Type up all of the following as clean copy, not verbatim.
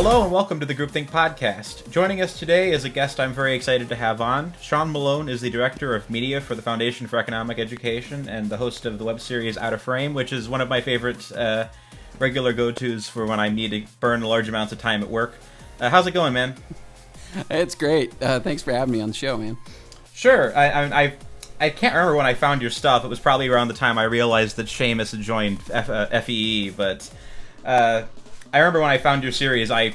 Hello and welcome to the Groupthink Podcast. Joining us today is a guest I'm very excited to have on. Sean Malone is the Director of Media for the Foundation for Economic Education and the host of the web series Out of Frame, which is one of my favorite regular go-tos for when I need to burn large amounts of time at work. How's it going, man? It's great. Thanks for having me on the show, man. Sure. I can't remember when I found your stuff. It was probably around the time I realized that Seamus had joined FEE, but I remember when I found your series, I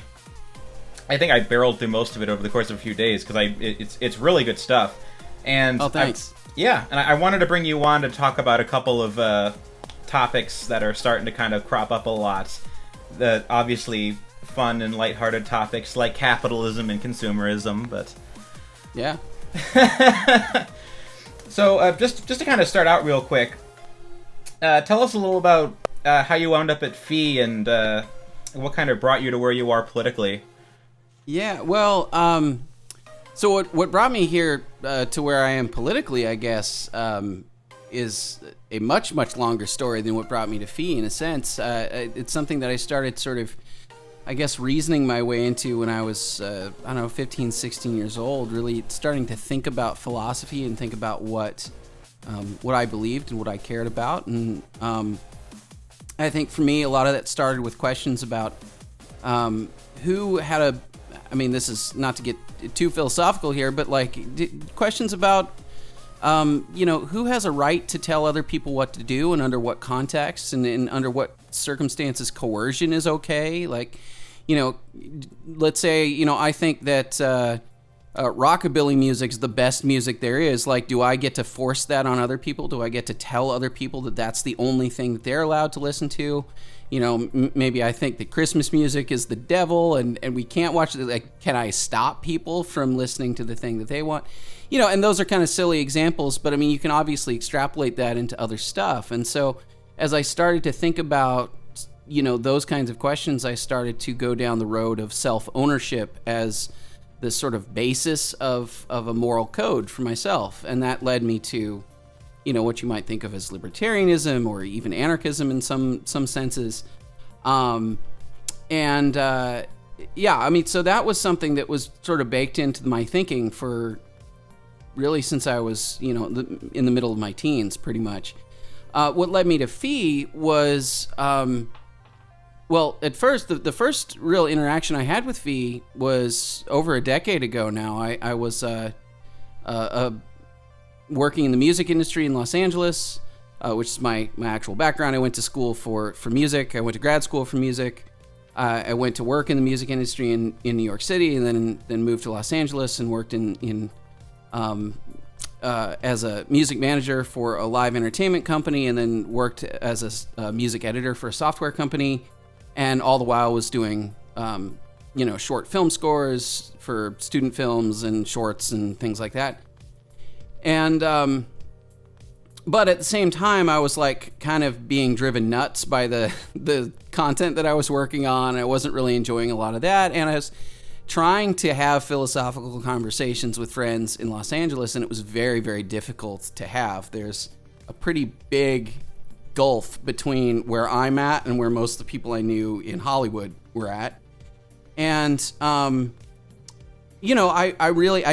think I barreled through most of it over the course of a few days because it's really good stuff. And oh, thanks. I wanted to bring you on to talk about a couple of topics that are starting to kind of crop up a lot. That obviously fun and lighthearted topics like capitalism and consumerism, but yeah. So just to kind of start out real quick, tell us a little about how you wound up at FEE and what kind of brought you to where you are politically. Yeah, well, so what brought me here to where I am politically, I guess, is a much, much longer story than what brought me to FEE, in a sense. It's something that I started sort of, I guess, reasoning my way into when I was, 15, 16 years old, really starting to think about philosophy and think about what I believed and what I cared about. And I think for me, a lot of that started with questions about who had this is not to get too philosophical here, but questions about, who has a right to tell other people what to do and under what context and under what circumstances coercion is okay. Let's say, I think that rockabilly music is the best music there is. Do I get to force that on other people? Do I get to tell other people that that's the only thing that they're allowed to listen to? Maybe I think that Christmas music is the devil and we can't watch it. Can I stop people from listening to the thing that they want? And those are kind of silly examples, but you can obviously extrapolate that into other stuff. And so as I started to think about, those kinds of questions, I started to go down the road of self-ownership as the sort of basis of a moral code for myself. And that led me to, what you might think of as libertarianism or even anarchism in some senses. So that was something that was sort of baked into my thinking for really since I was, in the middle of my teens, pretty much. What led me to FEE was, at first, the first real interaction I had with FEE was over a decade ago now. I was working in the music industry in Los Angeles, which is my actual background. I went to school for music. I went to grad school for music. I went to work in the music industry in New York City, and then moved to Los Angeles and worked in as a music manager for a live entertainment company, and then worked as a music editor for a software company, and all the while was doing short film scores for student films and shorts and things like that. And but at the same time, I was kind of being driven nuts by the content that I was working on. I wasn't really enjoying a lot of that, and I was trying to have philosophical conversations with friends in Los Angeles, and it was very, very difficult to have. There's a pretty big gulf between where I'm at and where most of the people I knew in Hollywood were at. And I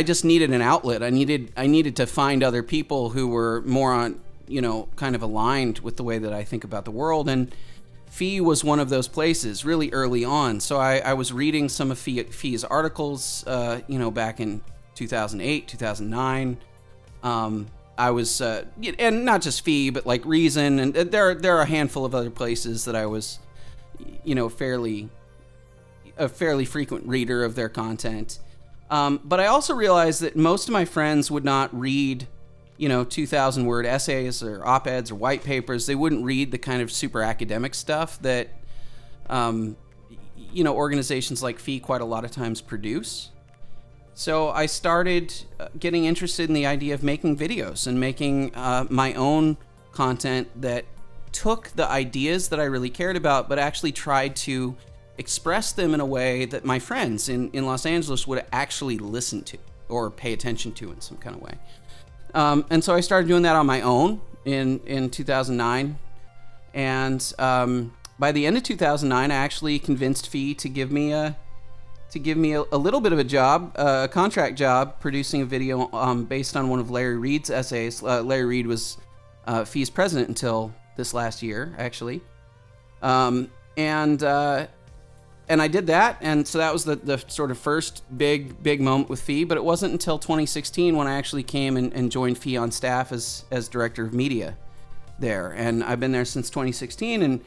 just needed an outlet. I needed to find other people who were more on, kind of aligned with the way that I think about the world. And FEE was one of those places really early on. So I was reading some of FEE's articles, back in 2008, 2009. I was, and not just FEE, but Reason, and there are a handful of other places that I was, a fairly frequent reader of their content. But I also realized that most of my friends would not read, 2,000-word essays or op-eds or white papers. They wouldn't read the kind of super academic stuff that, organizations like FEE quite a lot of times produce. So I started getting interested in the idea of making videos and making my own content that took the ideas that I really cared about, but actually tried to express them in a way that my friends in Los Angeles would actually listen to or pay attention to in some kind of way. And so I started doing that on my own in 2009. And by the end of 2009, I actually convinced FEE to give me a to give me a little bit of a job, a contract job, producing a video based on one of Larry Reed's essays. Larry Reed was FEE's president until this last year, actually. And I did that, and so that was the sort of first big moment with FEE, but it wasn't until 2016 when I actually came and joined FEE on staff as director of media there. And I've been there since 2016, and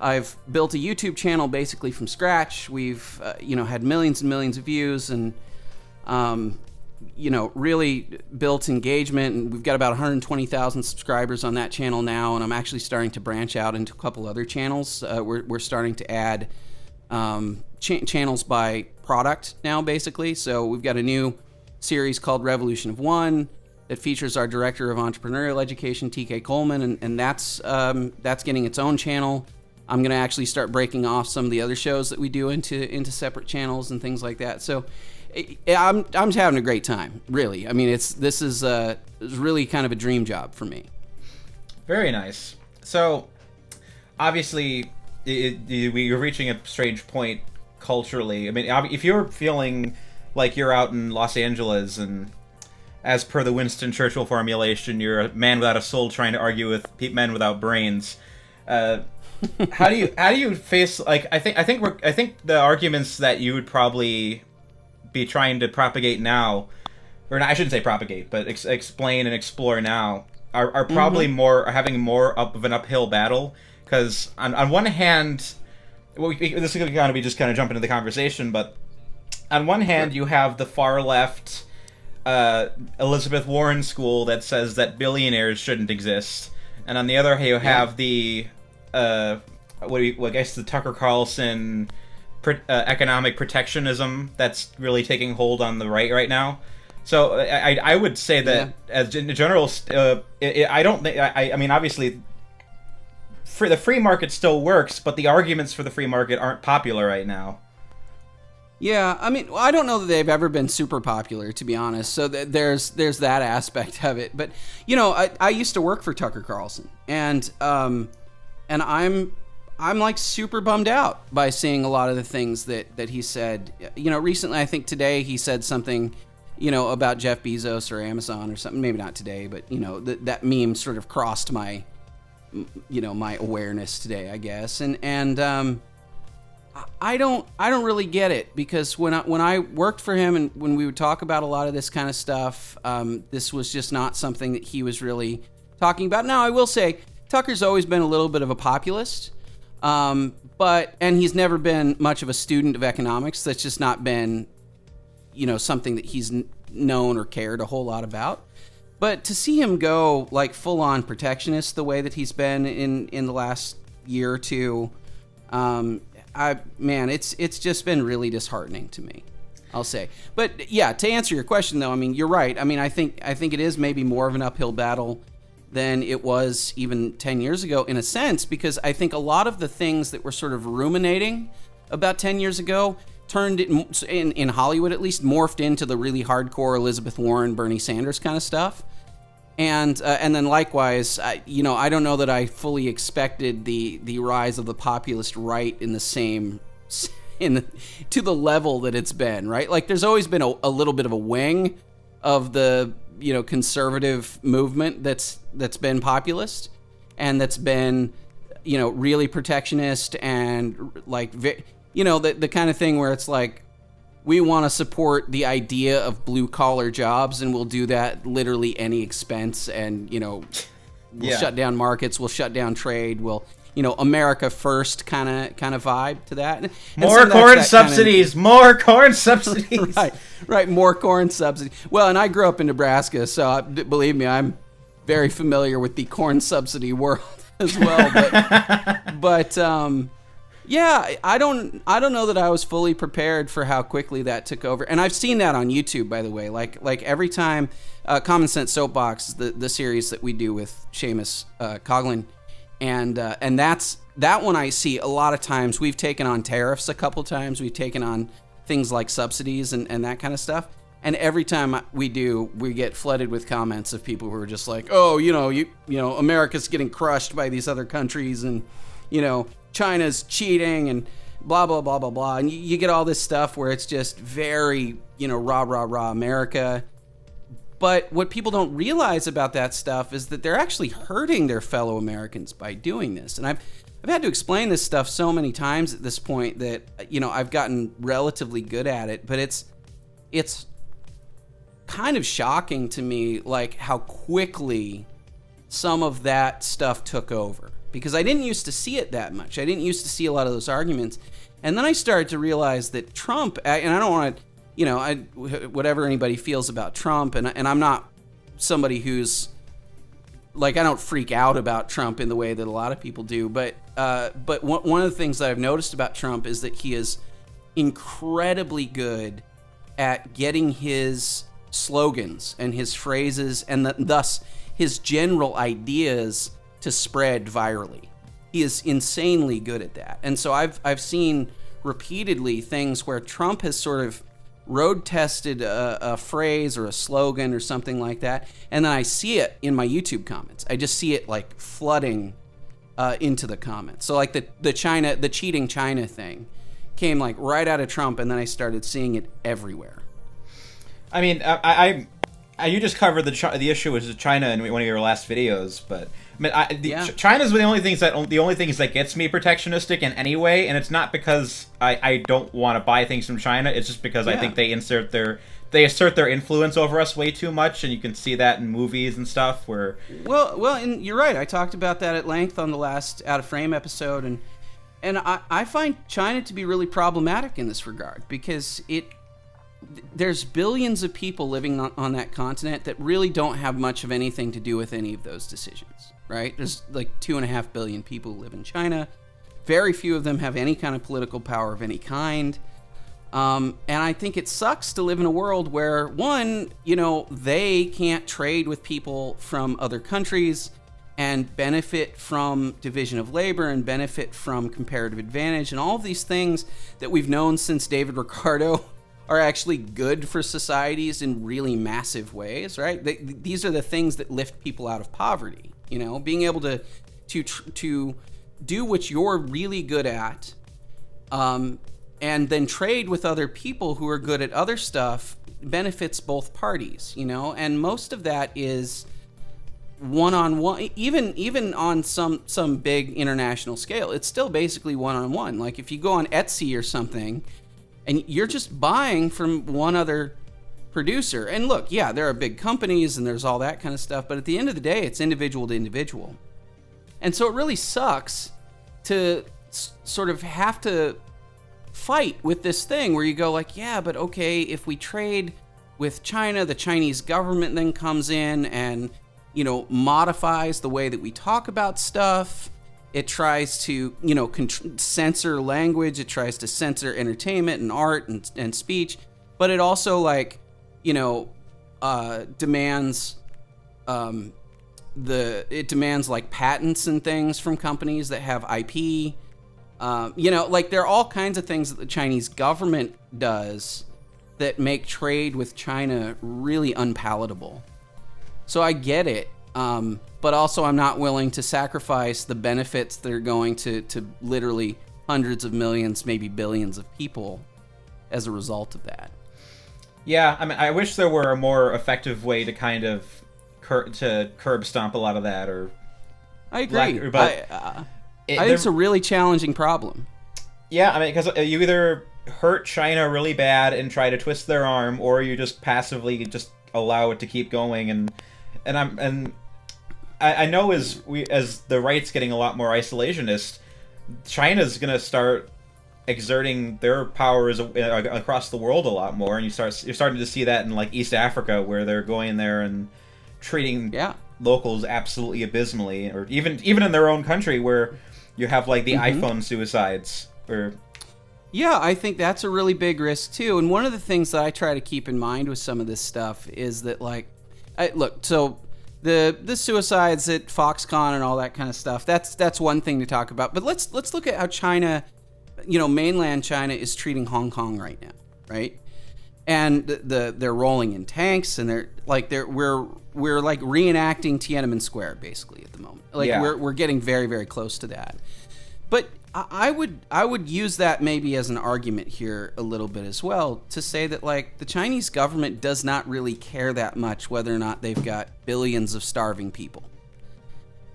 I've built a YouTube channel basically from scratch. We've had millions and millions of views, and really built engagement, and we've got about 120,000 subscribers on that channel now, and I'm actually starting to branch out into a couple other channels. We're starting to add channels by product now, basically. So we've got a new series called Revolution of One that features our director of entrepreneurial education, TK Coleman, and that's getting its own channel. I'm going to actually start breaking off some of the other shows that we do into separate channels and things like that. So I'm just having a great time, really. I mean, this is really kind of a dream job for me. Very nice. So obviously, you're reaching a strange point culturally. I mean, if you're feeling like you're out in Los Angeles and, as per the Winston Churchill formulation, you're a man without a soul trying to argue with men without brains, how do you face, like, I think the arguments that you would probably be trying to propagate now, or I shouldn't say propagate, but explain and explore now, are probably having more of an uphill battle. Because on one hand, this is going to be just kind of jump into the conversation, but on one hand, you have the far left Elizabeth Warren school that says that billionaires shouldn't exist, and on the other hand, you have the I guess the Tucker Carlson economic protectionism that's really taking hold on the right now. So I would say that as in general, I don't think I mean, obviously, the free market still works, but the arguments for the free market aren't popular right now. Yeah, I mean, I don't know that they've ever been super popular, to be honest. So there's that aspect of it. But I used to work for Tucker Carlson, and I'm like super bummed out by seeing a lot of the things that he said. Recently, I think today he said something, about Jeff Bezos or Amazon or something. Maybe not today, but that meme sort of crossed my my awareness today, I guess. And I don't really get it, because when I worked for him and when we would talk about a lot of this kind of stuff, this was just not something that he was really talking about. Now, I will say Tucker's always been a little bit of a populist, and he's never been much of a student of economics. That's just not been, something that he's known or cared a whole lot about. But to see him go like full-on protectionist the way that he's been in the last year or two, it's just been really disheartening to me, I'll say. But yeah, to answer your question though, I mean, you're right. I mean, I think it is maybe more of an uphill battle than it was even 10 years ago in a sense, because I think a lot of the things that we're sort of ruminating about 10 years ago turned it, in Hollywood at least, morphed into the really hardcore Elizabeth Warren, Bernie Sanders kind of stuff. And then likewise, I don't know that I fully expected the rise of the populist right in the same to the level that it's been, right? Like, there's always been a little bit of a wing of the conservative movement that's been populist and that's been really protectionist and like the kind of thing where it's like, we want to support the idea of blue-collar jobs, and we'll do that literally any expense, and, we'll shut down markets, we'll shut down trade, we'll, America first kind of vibe to that. And more corn subsidies, more corn subsidies. Right, more corn subsidies. Well, and I grew up in Nebraska, so believe me, I'm very familiar with the corn subsidy world as well. But yeah, I don't know that I was fully prepared for how quickly that took over. And I've seen that on YouTube, by the way. Like every time, Common Sense Soapbox, the series that we do with Seamus Coughlin, and that one I see a lot of times. We've taken on tariffs a couple times. We've taken on things like subsidies and that kind of stuff. And every time we do, we get flooded with comments of people who are just like, oh, America's getting crushed by these other countries, and China's cheating, and blah, blah, blah, blah, blah. And you get all this stuff where it's just very, rah, rah, rah, America. But what people don't realize about that stuff is that they're actually hurting their fellow Americans by doing this. And I've had to explain this stuff so many times at this point that, I've gotten relatively good at it. But it's kind of shocking to me, like, how quickly some of that stuff took over. Because I didn't used to see it that much. I didn't used to see a lot of those arguments. And then I started to realize that Trump, and I don't want to, whatever anybody feels about Trump, and I'm not somebody who's, like, I don't freak out about Trump in the way that a lot of people do. But one of the things that I've noticed about Trump is that he is incredibly good at getting his slogans and his phrases and thus his general ideas to spread virally. He is insanely good at that. And so I've seen repeatedly things where Trump has sort of road tested a phrase or a slogan or something like that, and then I see it in my YouTube comments. I just see it like flooding into the comments. So like the cheating China thing came like right out of Trump, and then I started seeing it everywhere. I mean, you just covered the issue with China in one of your last videos, but I mean, China's the only things that gets me protectionistic in any way, and it's not because I don't want to buy things from China. It's just because I think they assert their influence over us way too much, and you can see that in movies and stuff. Where and you're right. I talked about that at length on the last Out of Frame episode, and I find China to be really problematic in this regard because there's billions of people living on that continent that really don't have much of anything to do with any of those decisions, right? There's like 2.5 billion people who live in China. Very few of them have any kind of political power of any kind. And I think it sucks to live in a world where, one, they can't trade with people from other countries and benefit from division of labor and benefit from comparative advantage and all of these things that we've known since David Ricardo are actually good for societies in really massive ways, right? These are the things that lift people out of poverty. Being able to do what you're really good at, and then trade with other people who are good at other stuff benefits both parties. And most of that is one-on-one, even on some big international scale. It's still basically one-on-one. Like if you go on Etsy or something, and you're just buying from one other producer. And look, yeah, there are big companies and there's all that kind of stuff, but at the end of the day, it's individual to individual. And so it really sucks to sort of have to fight with this thing where you go like, yeah, but okay, if we trade with China, the Chinese government then comes in and, modifies the way that we talk about stuff. It tries to, censor language. It tries to censor entertainment and art and speech. But it also, demands like patents and things from companies that have IP. There are all kinds of things that the Chinese government does that make trade with China really unpalatable. So I get it. But also I'm not willing to sacrifice the benefits that are going to literally hundreds of millions, maybe billions of people as a result of that. Yeah, I mean, I wish there were a more effective way to kind of curb stomp a lot of that. I agree. I think it's a really challenging problem. Yeah, I mean, because you either hurt China really bad and try to twist their arm, or you just passively just allow it to keep going. I know as the right's getting a lot more isolationist, China's going to start exerting their powers across the world a lot more, and you're starting to see that in like East Africa, where they're going there and treating locals absolutely abysmally, or even in their own country where you have like the iPhone suicides. Yeah, I think that's a really big risk too. And one of the things that I try to keep in mind with some of this stuff is that the suicides at Foxconn and all that kind of stuff, that's one thing to talk about. But let's look at how China, mainland China is treating Hong Kong right now, right? And they're rolling in tanks, and we're like reenacting Tiananmen Square basically at the moment. We're getting very, very close to that. But I would use that maybe as an argument here a little bit as well, to say that like the Chinese government does not really care that much whether or not they've got billions of starving people,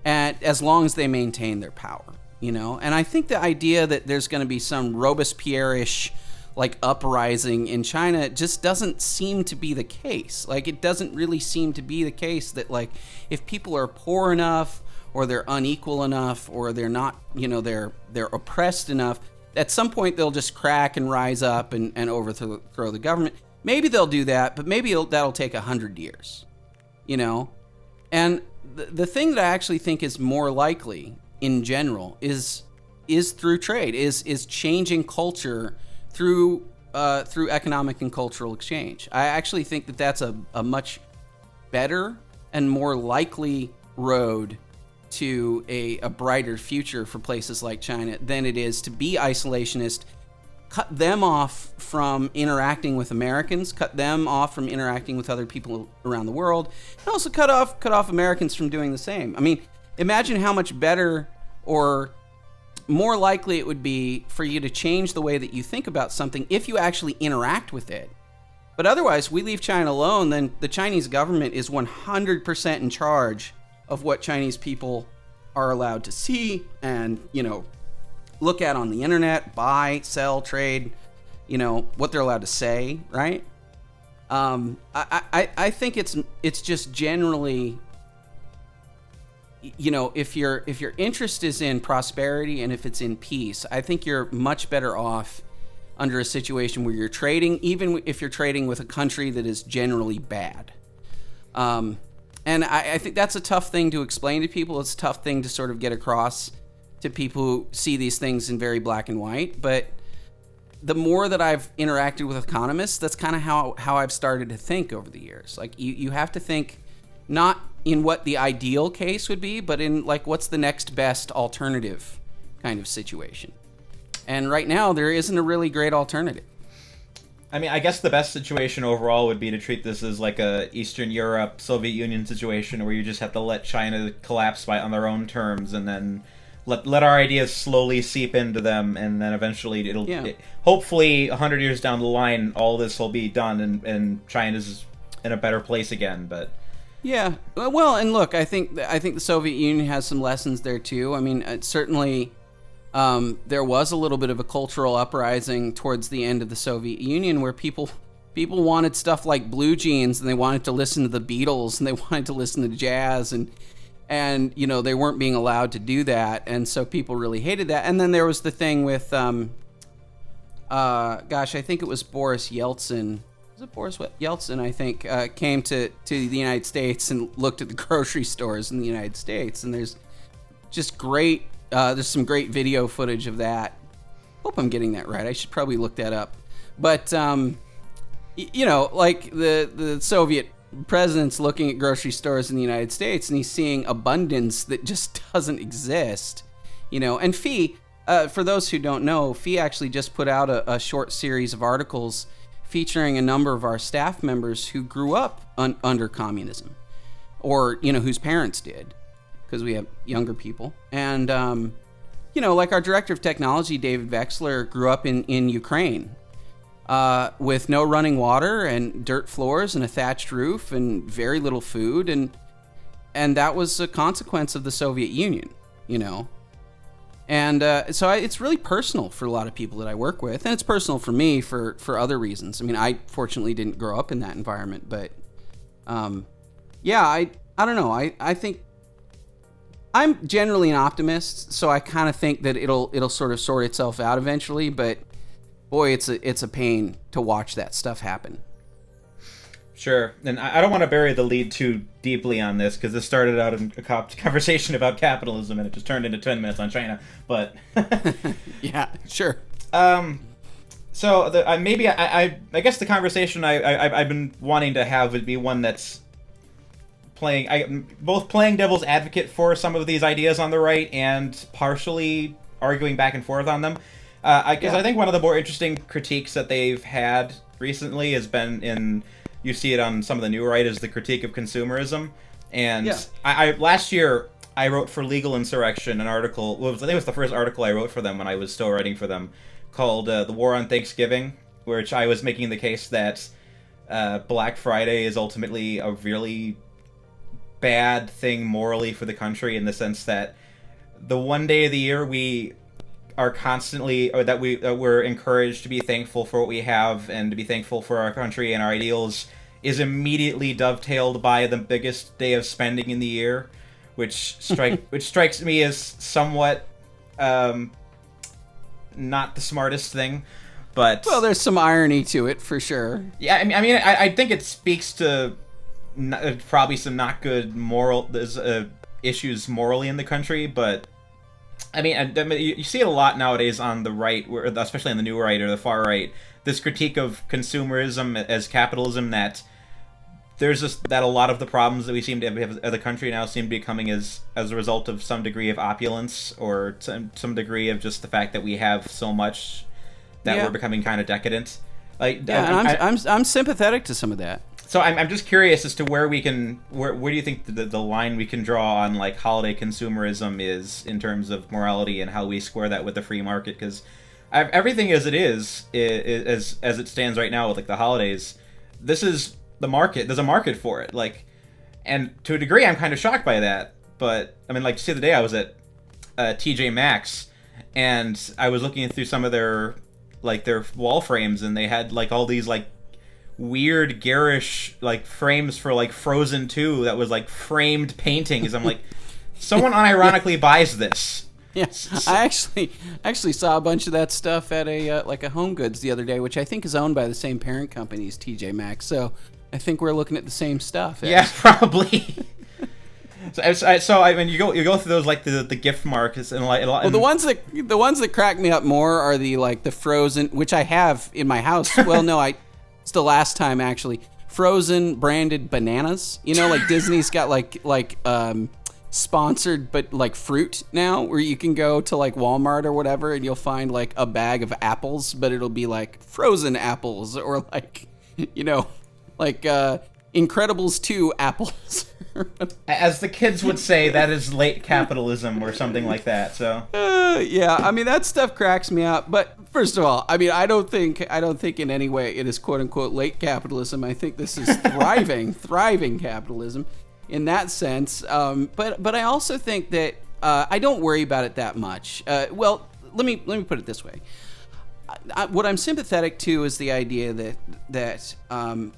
and as long as they maintain their power, you know. And I think the idea that there's going to be some Robespierre-ish like uprising in China just doesn't seem to be the case. Like, it doesn't really seem to be the case that like if people are poor enough, or they're unequal enough, or they're not, you know, they're oppressed enough, at some point they'll just crack and rise up and overthrow the government. Maybe they'll do that, but maybe that'll take 100 years, you know? And the thing that I actually think is more likely in general is through trade, is changing culture through economic and cultural exchange. I actually think that that's a much better and more likely road to a brighter future for places like China than it is to be isolationist, cut them off from interacting with Americans, cut them off from interacting with other people around the world, and also cut off Americans from doing the same. I mean, imagine how much better or more likely it would be for you to change the way that you think about something if you actually interact with it. But otherwise, we leave China alone, then the Chinese government is 100% in charge of what Chinese people are allowed to see and, you know, look at on the internet, buy, sell, trade, you know, what they're allowed to say, right? I think it's just generally, you know, if your interest is in prosperity and if it's in peace, I think you're much better off under a situation where you're trading, even if you're trading with a country that is generally bad. And I think that's a tough thing to explain to people. It's a tough thing to sort of get across to people who see these things in very black and white. But the more that I've interacted with economists, that's kind of how I've started to think over the years. Like, you have to think not in what the ideal case would be, but in like what's the next best alternative kind of situation. And right now, there isn't a really great alternative. I mean, I guess the best situation overall would be to treat this as like a Eastern Europe, Soviet Union situation where you just have to let China collapse on their own terms, and then let our ideas slowly seep into them, and then eventually hopefully 100 years down the line, all this will be done, and China's in a better place again. But yeah, well, and look, I think the Soviet Union has some lessons there too. I mean, certainly. There was a little bit of a cultural uprising towards the end of the Soviet Union where people wanted stuff like blue jeans, and they wanted to listen to the Beatles, and they wanted to listen to jazz, and you know, they weren't being allowed to do that, and so people really hated that. And then there was the thing with I think it was Boris Yeltsin. Was it Boris Yeltsin? I think came to the United States and looked at the grocery stores in the United States, and there's just great. There's some great video footage of that. Hope I'm getting that right. I should probably look that up. But, you know, like the Soviet president's looking at grocery stores in the United States, and he's seeing abundance that just doesn't exist. You know, and for those who don't know, Fee actually just put out a short series of articles featuring a number of our staff members who grew up under communism, or, you know, whose parents did. Because we have younger people. And, you know, like our director of technology, David Vexler, grew up in Ukraine with no running water and dirt floors and a thatched roof and very little food. And that was a consequence of the Soviet Union, you know. And so it's really personal for a lot of people that I work with. And it's personal for me for other reasons. I mean, I fortunately didn't grow up in that environment. But, yeah, I don't know. I think I'm generally an optimist, so I kind of think that it'll sort of sort itself out eventually. But boy, it's a pain to watch that stuff happen. Sure, and I don't want to bury the lead too deeply on this because this started out in a conversation about capitalism and it just turned into 10 minutes on China. But yeah, sure. So I guess the conversation I've been wanting to have would be one that's both playing devil's advocate for some of these ideas on the right and partially arguing back and forth on them. I think one of the more interesting critiques that they've had recently has been you see it on some of the new right, is the critique of consumerism. And I last year I wrote for Legal Insurrection an article. Well, I think it was the first article I wrote for them when I was still writing for them, called "The War on Thanksgiving," which I was making the case that Black Friday is ultimately a really bad thing morally for the country, in the sense that the one day of the year we are constantly, or that we're encouraged to be thankful for what we have and to be thankful for our country and our ideals, is immediately dovetailed by the biggest day of spending in the year, which strikes me as somewhat not the smartest thing. But well, there's some irony to it for sure. Yeah, I think it speaks to probably some not good moral issues morally in the country, but I mean, you see it a lot nowadays on the right, especially on the new right or the far right, this critique of consumerism as capitalism, that there's just that a lot of the problems that we seem to have as a country now seem to be coming as a result of some degree of opulence, or some degree of just the fact that we have so much that we're becoming kind of decadent. I'm sympathetic to some of that. So I'm just curious as to where we can, where do you think the line we can draw on like holiday consumerism is in terms of morality, and how we square that with the free market? Because everything as it is as it stands right now with like the holidays, this is the market. There's a market for it, like, and to a degree I'm kind of shocked by that. But I mean, like, just the other day I was at TJ Maxx, and I was looking through some of their wall frames, and they had like all these like weird garish like frames for like Frozen 2 that was like framed paintings. I'm like, someone unironically buys this. Yes, I actually saw a bunch of that stuff at a like a Home Goods the other day, which I think is owned by the same parent company as TJ Maxx. So I think we're looking at the same stuff. Yeah, probably. So I mean, you go through those like the gift markets and like. Well, the ones that crack me up more are the Frozen, which I have in my house. Well, no, it's the last time actually. Frozen branded bananas. You know, like Disney's got like sponsored but like fruit now, where you can go to like Walmart or whatever and you'll find like a bag of apples, but it'll be like frozen apples, or like, you know, like Incredibles 2 apples. As the kids would say, that is late capitalism or something like that. So yeah, I mean, that stuff cracks me up. But first of all, I mean, I don't think in any way it is quote unquote late capitalism. I think this is thriving capitalism in that sense. But I also think that I don't worry about it that much. Well, let me put it this way. What I'm sympathetic to is the idea that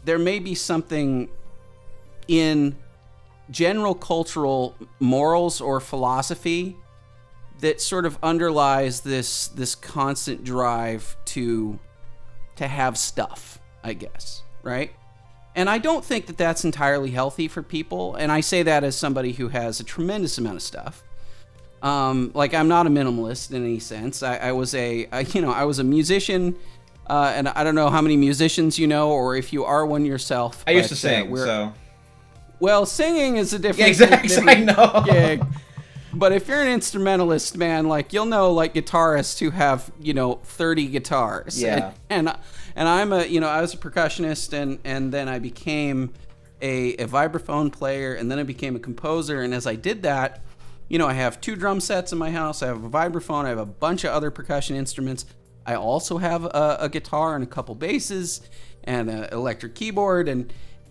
there may be something in general cultural morals or philosophy that sort of underlies this constant drive to have stuff, I guess, right? And I don't think that that's entirely healthy for people, and I say that as somebody who has a tremendous amount of stuff. Like, I'm not a minimalist in any sense. I was a musician, and I don't know how many musicians you know, or if you are one yourself. I used to sing, so. Well, singing is a different I know. gig. But if you're an instrumentalist, man, like, you'll know like guitarists who have, 30 guitars. Yeah. And I'm I was a percussionist, and then I became a vibraphone player, and then I became a composer. And as I did that, I have 2 drum sets in my house. I have a vibraphone. I have a bunch of other percussion instruments. I also have a guitar and a couple basses and an electric keyboard,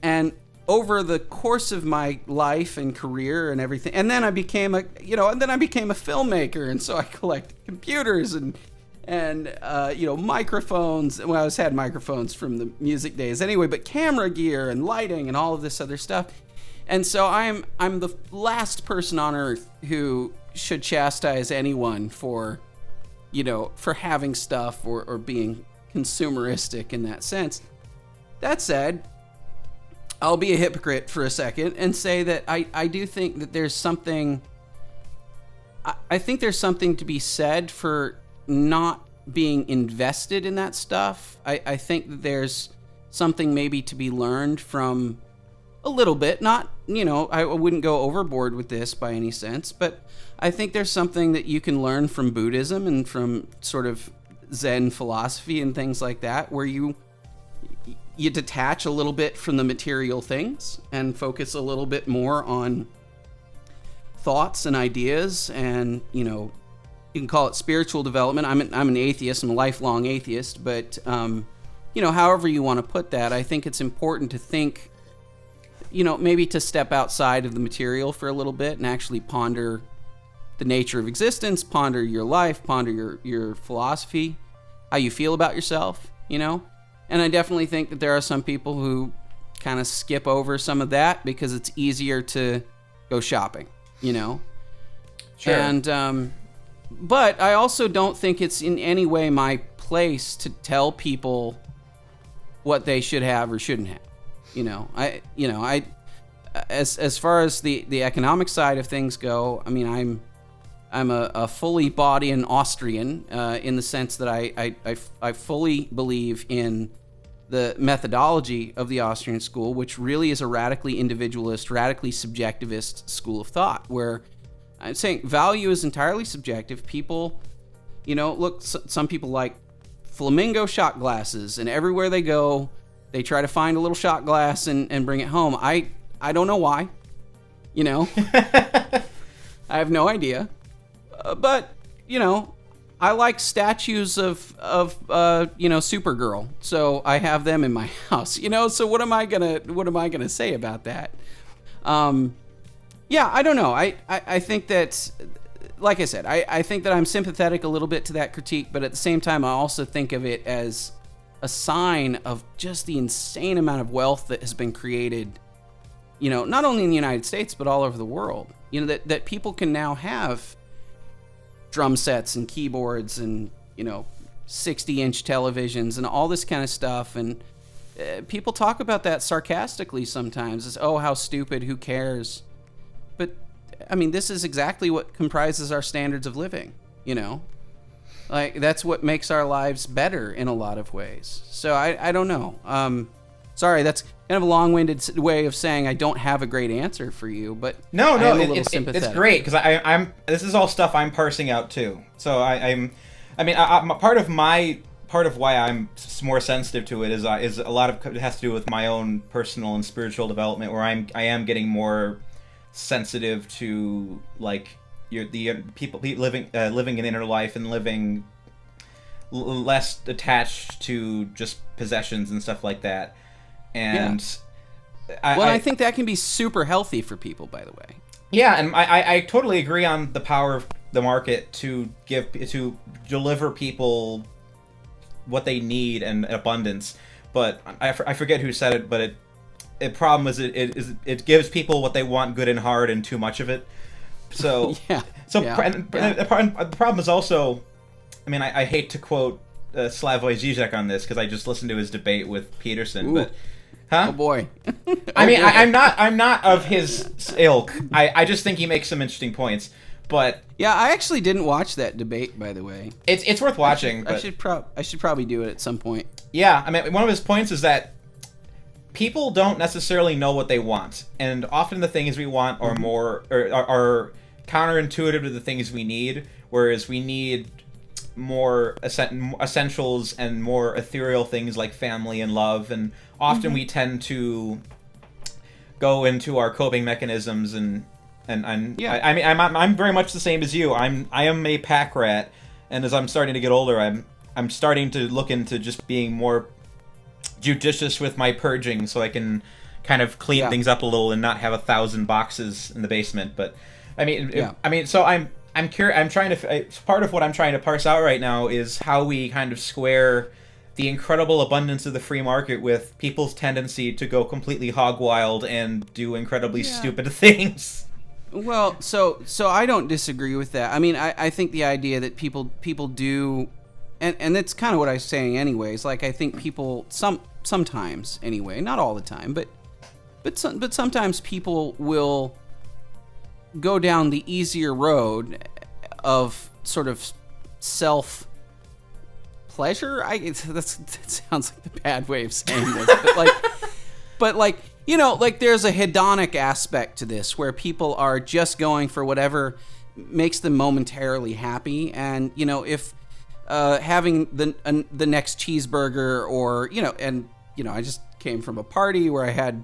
and over the course of my life and career and everything, and then I became a filmmaker, and so I collected computers and microphones. Well, I had microphones from the music days anyway, but camera gear and lighting and all of this other stuff. And so I'm the last person on earth who should chastise anyone for having stuff or being consumeristic in that sense. That said, I'll be a hypocrite for a second and say that I do think that there's something. I think there's something to be said for not being invested in that stuff. I think that there's something maybe to be learned from a little bit. Not, I wouldn't go overboard with this by any sense, but I think there's something that you can learn from Buddhism and from sort of Zen philosophy and things like that, where you detach a little bit from the material things and focus a little bit more on thoughts and ideas, and you can call it spiritual development. I'm an atheist. I'm a lifelong atheist, but however you want to put that, I think it's important to think, maybe to step outside of the material for a little bit and actually ponder the nature of existence, ponder your life, ponder your philosophy, how you feel about yourself, And I definitely think that there are some people who kind of skip over some of that because it's easier to go shopping, Sure. And, but I also don't think it's in any way my place to tell people what they should have or shouldn't have. As far as the economic side of things go, I mean, I'm a fully bought-in Austrian in the sense that I fully believe in the methodology of the Austrian school, which really is a radically individualist, radically subjectivist school of thought, where I'm saying value is entirely subjective. People, look, some people like flamingo shot glasses, and everywhere they go, they try to find a little shot glass and bring it home. I don't know why, I have no idea. But, I like statues of Supergirl, so I have them in my house, so what am I gonna say about that? Yeah, I don't know. I think that, like I said, I think that I'm sympathetic a little bit to that critique, but at the same time, I also think of it as a sign of just the insane amount of wealth that has been created, not only in the United States, but all over the world. That people can now have drum sets and keyboards and 60-inch televisions and all this kind of stuff, and people talk about that sarcastically sometimes as, oh, how stupid, who cares? But I mean, this is exactly what comprises our standards of living, like that's what makes our lives better in a lot of ways. So I don't know. Sorry, that's kind of a long-winded way of saying I don't have a great answer for you, but no, sympathetic. It's great because I'm this is all stuff I'm parsing out too. So I'm part of why I'm more sensitive to it is a lot of it has to do with my own personal and spiritual development, where I am getting more sensitive to like the people living an inner life and living less attached to just possessions and stuff like that. And yeah. I think that can be super healthy for people, by the way. Yeah, and I totally agree on the power of the market to deliver people what they need and abundance. But I forget who said it, but the problem is it gives people what they want good and hard and too much of it. So the problem is also, I mean, I hate to quote Slavoj Žižek on this because I just listened to his debate with Peterson, but. Huh? Oh boy! I'm not of his ilk. I just think he makes some interesting points. But yeah, I actually didn't watch that debate, by the way. It's worth watching. I should probably do it at some point. Yeah, I mean, one of his points is that people don't necessarily know what they want, and often the things we want are more are counterintuitive to the things we need. Whereas we need more essentials and more ethereal things like family and love, and often we tend to go into our coping mechanisms and yeah. I mean I'm very much the same as you. I am a pack rat, and as I'm starting to get older, I'm starting to look into just being more judicious with my purging, so I can kind of clean things up a little and not have 1,000 boxes in the basement. But I mean, so I'm curious. I'm trying to. Part of what I'm trying to parse out right now is how we kind of square the incredible abundance of the free market with people's tendency to go completely hog wild and do incredibly stupid things. Well, so I don't disagree with that. I mean, I think the idea that people do, and that's kind of what I was saying anyways. Like, I think people sometimes anyway, not all the time, but sometimes people will go down the easier road of sort of self pleasure. That sounds like the bad way of saying this, but like there's a hedonic aspect to this where people are just going for whatever makes them momentarily happy, and if having the next cheeseburger, or I just came from a party where I had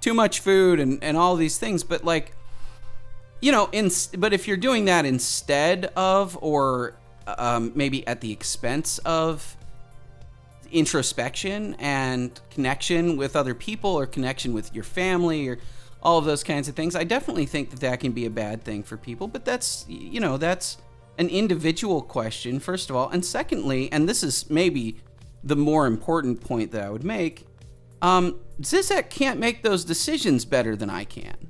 too much food and all these things, but like but if you're doing that instead of, or maybe at the expense of introspection and connection with other people or connection with your family or all of those kinds of things, I definitely think that can be a bad thing for people. But that's an individual question, first of all. And secondly, and this is maybe the more important point that I would make, Zizek can't make those decisions better than I can.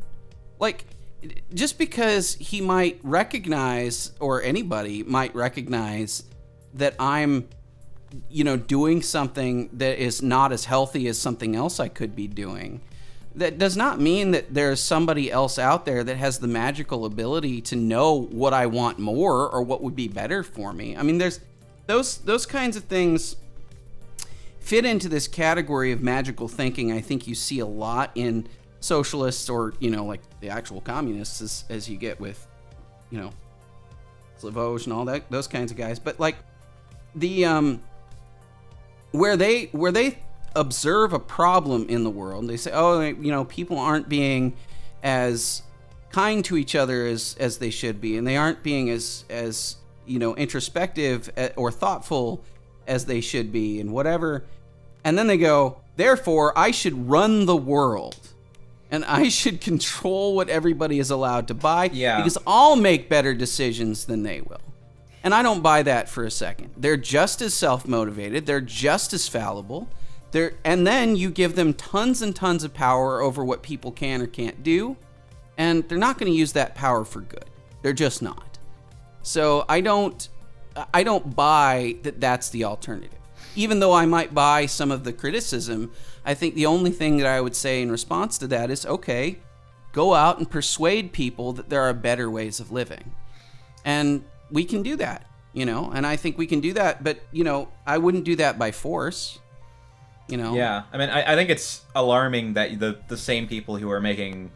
Like, just because he might recognize, or anybody might recognize, that I'm doing something that is not as healthy as something else I could be doing, that does not mean that there's somebody else out there that has the magical ability to know what I want more or what would be better for me. I mean, there's those kinds of things fit into this category of magical thinking. I think you see a lot in socialists, or like the actual communists, as you get with Slavoj and all that, those kinds of guys. But like the where they observe a problem in the world, they say, people aren't being as kind to each other as they should be, and they aren't being as introspective or thoughtful as they should be, and whatever. And then they go, therefore, I should run the world, and I should control what everybody is allowed to buy, because I'll make better decisions than they will. And I don't buy that for a second. They're just as self-motivated. They're just as fallible. And then you give them tons and tons of power over what people can or can't do, and they're not going to use that power for good. They're just not. So I don't buy that that's the alternative. Even though I might buy some of the criticism, I think the only thing that I would say in response to that is, okay, go out and persuade people that there are better ways of living. And we can do that, and I think we can do that, but, I wouldn't do that by force, Yeah, I mean, I think it's alarming that the same people who are making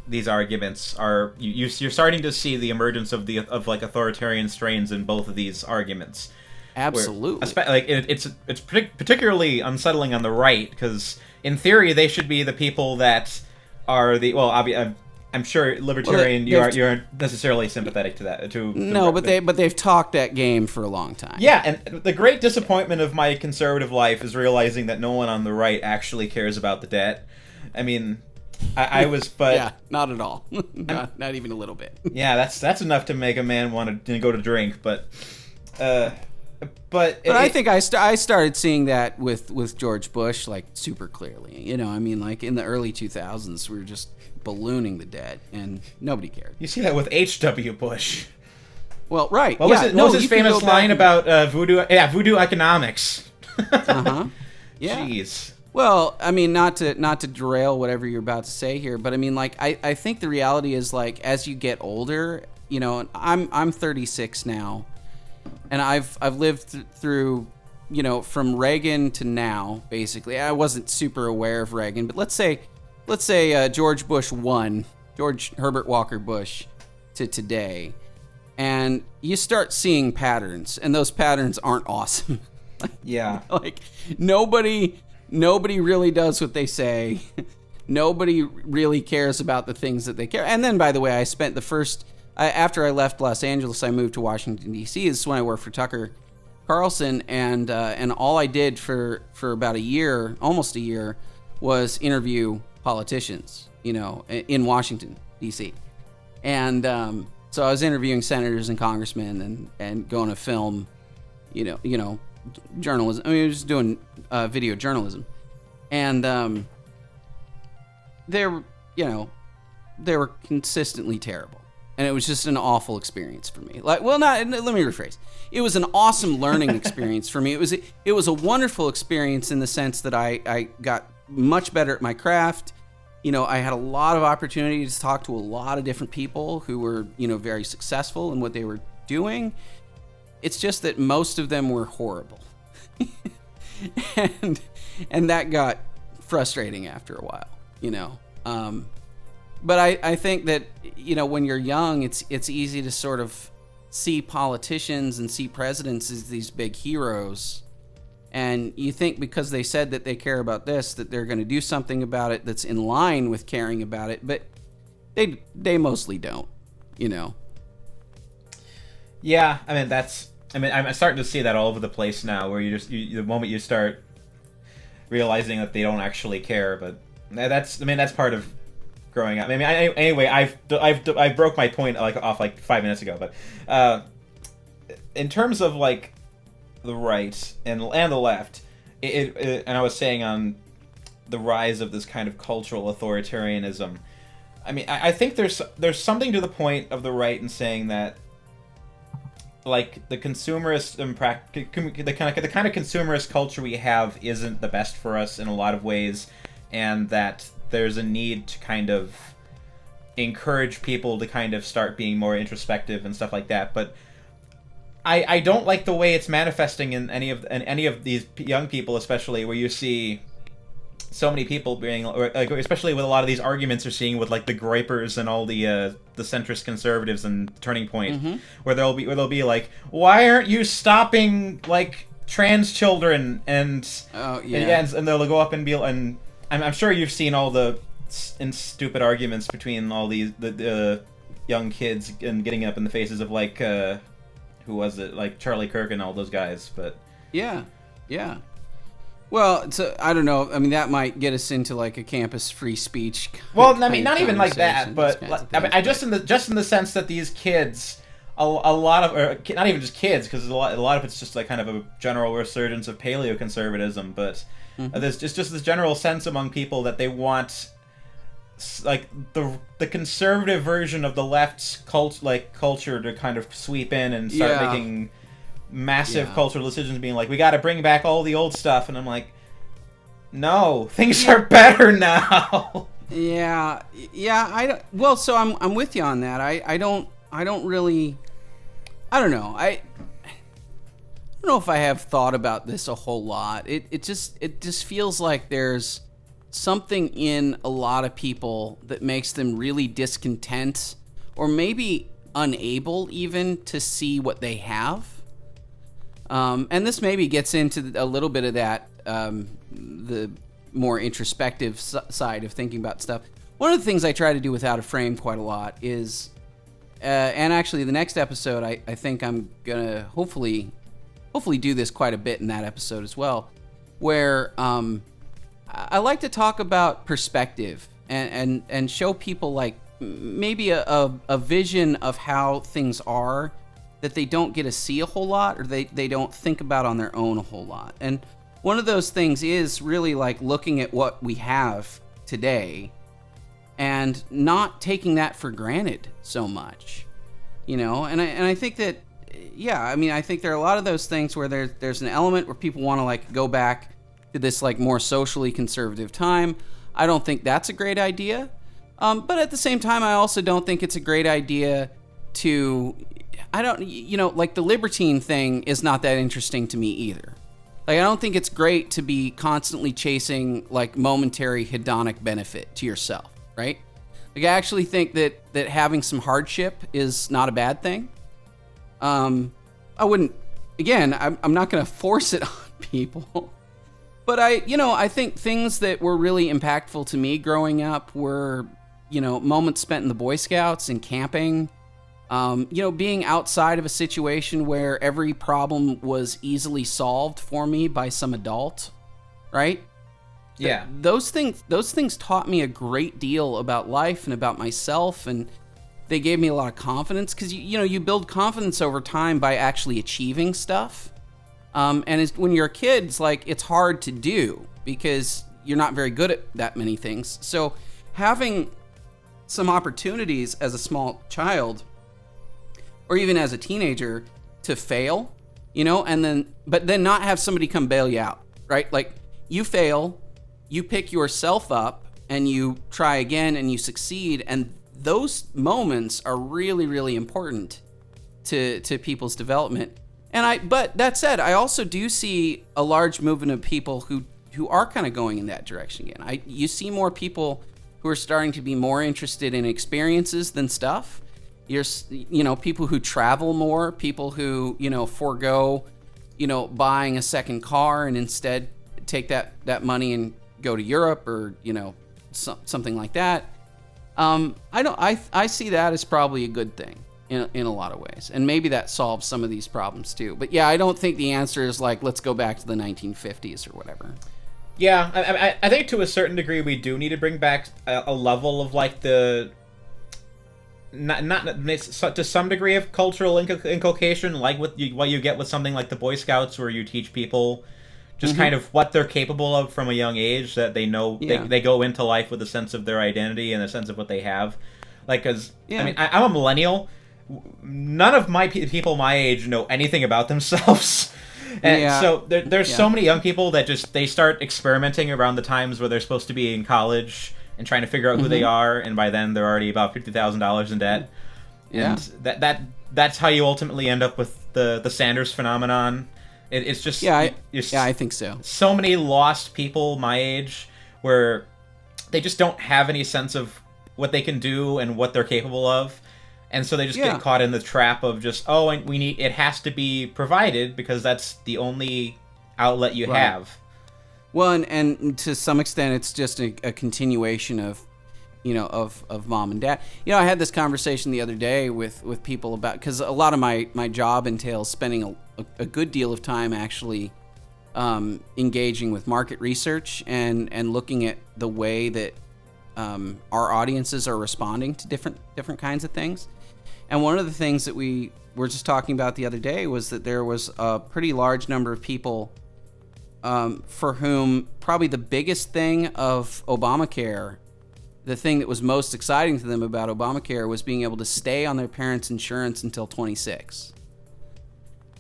these arguments are, you're starting to see the emergence of like authoritarian strains in both of these arguments. Absolutely. It's particularly unsettling on the right, because in theory they should be the people that are I'm sure libertarian. You aren't necessarily sympathetic to that. But they've talked that game for a long time. Yeah, and the great disappointment of my conservative life is realizing that no one on the right actually cares about the debt. I mean, I was, but yeah, not at all. not even a little bit. Yeah, that's enough to make a man want to go to drink, but. I think I started seeing that with George Bush, like, super clearly. I mean, like, in the early 2000s, we were just ballooning the debt, and nobody cared. You see that with H.W. Bush. Well, right. What was his famous line about voodoo? Yeah, voodoo economics. Yeah. Jeez. Well, I mean, not to derail whatever you're about to say here, but I mean, like, I think the reality is, like, as you get older, I'm 36 now. And I've lived through, from Reagan to now, basically. I wasn't super aware of Reagan, but let's say George Bush 1, George Herbert Walker Bush, to today, and you start seeing patterns, and those patterns aren't awesome. Yeah. Like, nobody really does what they say. Nobody really cares about the things that they care. And then, by the way, I spent after I left Los Angeles, I moved to Washington, D.C. This is when I worked for Tucker Carlson, and all I did for about almost a year, was interview politicians, in Washington, D.C. And so I was interviewing senators and congressmen and going to film, journalism. I mean, I was just doing video journalism. And they were consistently terrible. And it was just an awful experience for me. Let me rephrase. It was an awesome learning experience for me. It was a wonderful experience in the sense that I got much better at my craft. I had a lot of opportunities to talk to a lot of different people who were, very successful in what they were doing. It's just that most of them were horrible. and that got frustrating after a while, But I think that, when you're young, it's easy to sort of see politicians and see presidents as these big heroes. And you think because they said that they care about this, that they're going to do something about it that's in line with caring about it. But they mostly don't. Yeah, I'm starting to see that all over the place now, where the moment you start realizing that they don't actually care, but that's part of growing up. Anyway, I broke my point off 5 minutes ago, but in terms of like the right and the left, and I was saying on the rise of this kind of cultural authoritarianism. I think there's something to the point of the right in saying that, like, the consumerist the kind of consumerist culture we have isn't the best for us in a lot of ways, and that there's a need to kind of encourage people to kind of start being more introspective and stuff like that. But I don't like the way it's manifesting in any of these young people, especially, where you see so many people being, especially with a lot of these arguments you're seeing with like the Groypers and all the centrist conservatives and Turning Point, where they'll be like, why aren't you stopping like trans children and they'll go up and be, and I'm sure you've seen all the stupid arguments between all these the young kids and getting up in the faces of like who was it, like Charlie Kirk and all those guys, but yeah. Well, so I don't know. That might get us into like a campus free speech. Well, not even like that, but just in the sense that these kids, a lot of, or not even just kids, because a lot of it's just like kind of a general resurgence of paleoconservatism, but there's just this general sense among people that they want, like, the conservative version of the left's culture to kind of sweep in and start making massive cultural decisions, being like, we got to bring back all the old stuff, and I'm like, no, things are better now. I don't. Well, so I'm with you on that. I don't really. I don't know. I don't know if I have thought about this a whole lot. It just feels like there's something in a lot of people that makes them really discontent, or maybe unable even to see what they have. And this maybe gets into a little bit of that, the more introspective side of thinking about stuff. One of the things I try to do with Out of Frame quite a lot is, and actually the next episode, I think I'm gonna hopefully do this quite a bit in that episode as well, where I like to talk about perspective and show people like maybe a vision of how things are that they don't get to see a whole lot, or they don't think about on their own a whole lot. And one of those things is really like looking at what we have today and not taking that for granted so much, and I think that, I think there are a lot of those things where there's an element where people want to like go back to this like more socially conservative time. I don't think that's a great idea. But at the same time, I also don't think it's a great idea to, like the libertine thing is not that interesting to me either. Like, I don't think it's great to be constantly chasing like momentary hedonic benefit to yourself, right? Like, I actually think that having some hardship is not a bad thing. I wouldn't, again, I'm not going to force it on people. But I think things that were really impactful to me growing up were, moments spent in the Boy Scouts and camping, being outside of a situation where every problem was easily solved for me by some adult, right? Yeah. Those things taught me a great deal about life and about myself, and they gave me a lot of confidence, because you build confidence over time by actually achieving stuff. And when you're a kid, it's hard to do because you're not very good at that many things. So having some opportunities as a small child, or even as a teenager, to fail, but then not have somebody come bail you out, right? Like, you fail, you pick yourself up, and you try again, and you succeed, and those moments are really, really important to people's development. But that said, I also do see a large movement of people who are kind of going in that direction again. You see more people who are starting to be more interested in experiences than stuff. You're, people who travel more, people who, forego, buying a second car and instead take that money and go to Europe, or, something like that. I see that as probably a good thing in a lot of ways, and maybe that solves some of these problems too. But yeah, I don't think the answer is like, let's go back to the 1950s or whatever. Yeah, I think to a certain degree we do need to bring back a level of like the not to some degree of cultural inculcation, like what you get with something like the Boy Scouts, where you teach people just kind of what they're capable of from a young age, that they know they go into life with a sense of their identity and a sense of what they have. Like, because I mean, I'm a millennial. None of my people my age know anything about themselves. And so there's so many young people that they start experimenting around the times where they're supposed to be in college and trying to figure out who they are, and by then they're already about $50,000 in debt. Yeah. And that's how you ultimately end up with the Sanders phenomenon. It's just I think so. So many lost people my age where they just don't have any sense of what they can do and what they're capable of. And so they just get caught in the trap of just, and it has to be provided because that's the only outlet you have. Well, and to some extent, it's just a continuation of, of mom and dad. I had this conversation the other day with people about, because a lot of my job entails spending a good deal of time actually engaging with market research and looking at the way that our audiences are responding to different kinds of things. And one of the things that we were just talking about the other day was that there was a pretty large number of people for whom probably the biggest thing of Obamacare, the thing that was most exciting to them about Obamacare, was being able to stay on their parents' insurance until 26.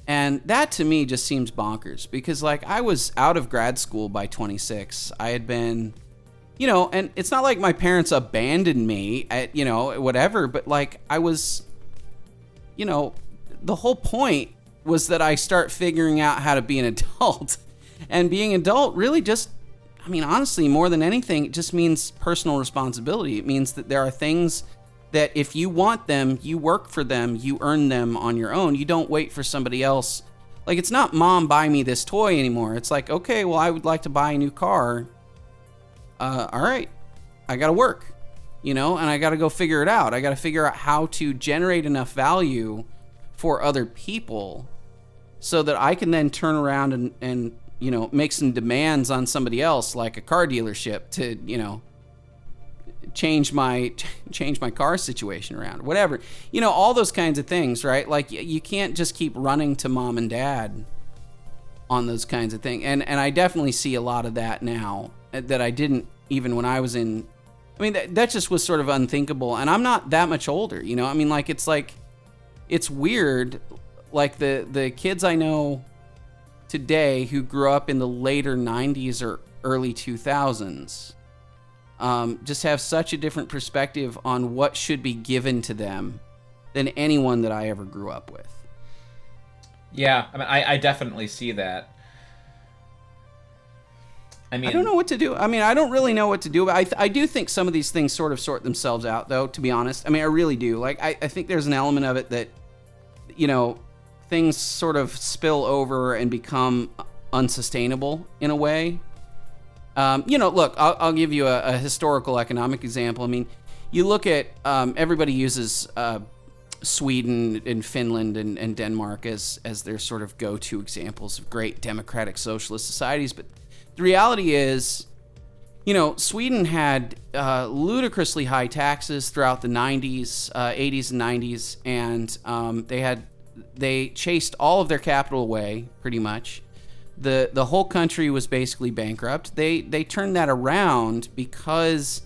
And that to me just seems bonkers, because like I was out of grad school by 26. I had been, and it's not like my parents abandoned me at, whatever, but like I was, the whole point was that I start figuring out how to be an adult. And being adult really just, honestly, more than anything, it just means personal responsibility. It means that there are things that if you want them, you work for them, you earn them on your own. You don't wait for somebody else. Like, it's not mom, buy me this toy anymore. It's like, okay, well, I would like to buy a new car. All right, I got to work, and I got to go figure it out. I got to figure out how to generate enough value for other people so that I can then turn around and make some demands on somebody else, like a car dealership, to, change my car situation around, whatever, all those kinds of things, right? Like you can't just keep running to mom and dad on those kinds of things. And I definitely see a lot of that now that I didn't even when I was in, that just was sort of unthinkable. And I'm not that much older, it's weird. Like the kids I know today who grew up in the later 90s or early 2000s just have such a different perspective on what should be given to them than anyone that I ever grew up with. Yeah, I definitely see that. I don't know what to do. I don't really know what to do, but I do think some of these things sort of sort themselves out, though, to be honest. I really do. Like, I think there's an element of it that, things sort of spill over and become unsustainable in a way. Look, I'll give you a historical economic example. You look at, everybody uses Sweden and Finland and Denmark as their sort of go-to examples of great democratic socialist societies. But the reality is, Sweden had ludicrously high taxes throughout the 90s, 80s and 90s, and they chased all of their capital away, pretty much. The whole country was basically bankrupt. They turned that around because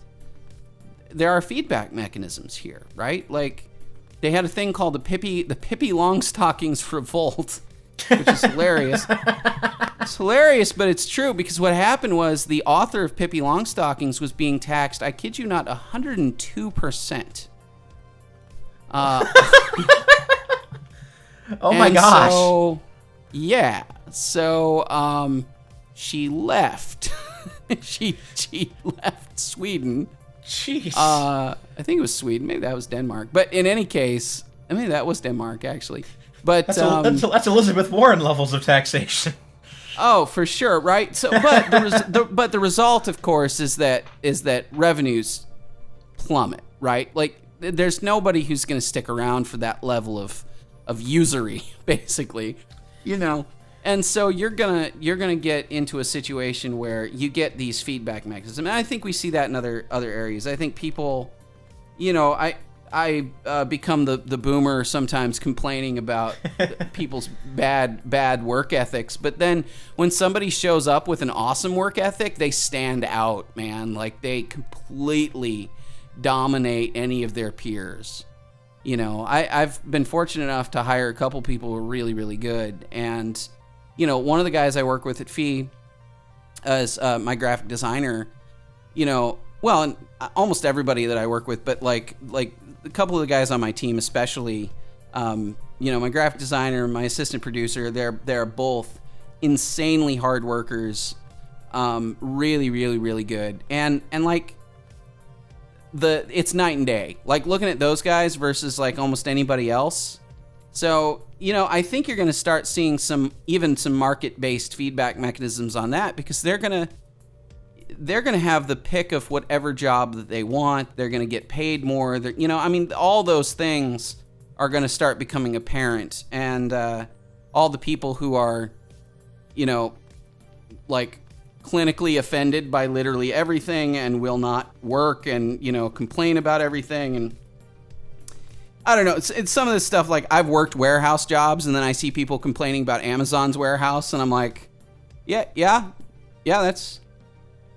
there are feedback mechanisms here, right? Like, they had a thing called the Pippi Longstockings Revolt, which is hilarious. It's hilarious, but it's true, because what happened was the author of Pippi Longstockings was being taxed, I kid you not, 102%. Oh my gosh. So she left. she left Sweden. Jeez. I think it was Sweden. Maybe that was Denmark. But in any case, that was Denmark, actually. But that's Elizabeth Warren levels of taxation. Oh, for sure, right? So, but the result, of course, is that revenues plummet, right? Like, there's nobody who's going to stick around for that level of usury, basically, you know. And so you're gonna get into a situation where you get these feedback mechanisms. And I think we see that in other areas. I think people, you know, I become the boomer sometimes complaining about people's bad work ethics. But then when somebody shows up with an awesome work ethic, they stand out, man. Like, they completely dominate any of their peers. You know, I've been fortunate enough to hire a couple people who are really, really good. And, you know, one of the guys I work with at FEE as my graphic designer, you know, well, and almost everybody that I work with, but like a couple of the guys on my team especially, you know, my graphic designer, my assistant producer, they're both insanely hard workers, really, really, really good. And like, it's night and day. Like, looking at those guys versus like almost anybody else. So, you know, I think you're going to start seeing some market-based feedback mechanisms on that, because they're going to have the pick of whatever job that they want. They're going to get paid more. You know, I mean, all those things are going to start becoming apparent. And all the people who are, you know, like, clinically offended by literally everything and will not work and, you know, complain about everything. And I don't know, it's some of this stuff. Like, I've worked warehouse jobs, and then I see people complaining about Amazon's warehouse, and I'm like, yeah, it's